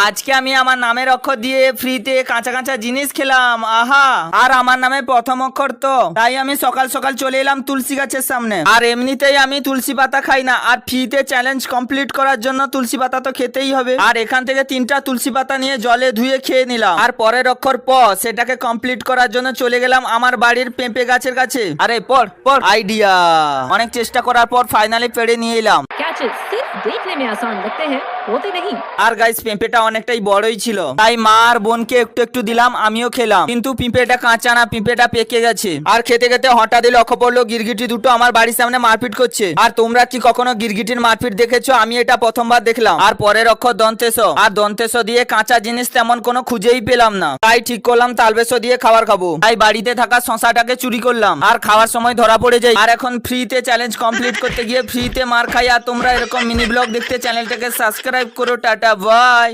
আজকে আমি আমার নামের অক্ষর দিয়ে ফ্রিতে কাঁচা কাঁচা জিনিস খেলাম। আহা, আর আমার নামে প্রথম অক্ষর তো, তাই আমি সকাল সকাল চলে এলাম তুলসী গাছের সামনে। আর এমনিতেই আমি তুলসী পাতা খাই না, আর ফ্রিতে চ্যালেঞ্জ কমপ্লিট করার জন্য তুলসী পাতা তো খেতেই হবে। আর এখান থেকে 3টা তুলসী পাতা নিয়ে জলে ধুয়ে খেয়ে নিলাম। আর পরের অক্ষর প, সেটাকে কমপ্লিট করার জন্য চলে গেলাম আমার বাড়ির পেঁপে গাছের কাছে। আরে পড় পড়, আইডিয়া। অনেক চেষ্টা করার পর ফাইনালি পেড়ে নিয়ে এলাম। क्या चीज सिर्फ देखने में आसान लगते हैं, होते नहीं। আর গাইস, পেঁপেটা অনেকটাই বড়ই ছিল, তাই মা আর বোনকে একটু একটু দিলাম, আমিও খেলাম। কিন্তু পেঁপেটা কাঁচা না, পেঁপেটা পেকে গেছে। আর খেতে খেতে হঠাৎই লক্ষ্য পড়লো গিরগিটি দুটো আমার বাড়ির সামনে মারপিট করছে। আর তোমরা কি কখনো গিরগিটির মারপিট দেখেছো? আমি এটা প্রথমবার দেখলাম। আর পরের অক্ষর দন্তেস, আর দন্তেস দিয়ে কাঁচা জিনিস তেমন কোনো খুঁজেই পেলাম না, তাই ঠিক করলাম তালবেস দিয়ে খাবার খাবো। তাই বাড়িতে থাকা শশাটাকে চুরি করলাম, আর খাওয়ার সময় ধরা পড়ে যাই। আর এখন ফ্রিতে চ্যালেঞ্জ কমপ্লিট করতে গিয়ে ফ্রিতে মার খাই। আর তোমরা এরকম মিনি ব্লগ দেখতে চ্যানেলটাকে সাবস্ক্রাইব করো। Tata, by.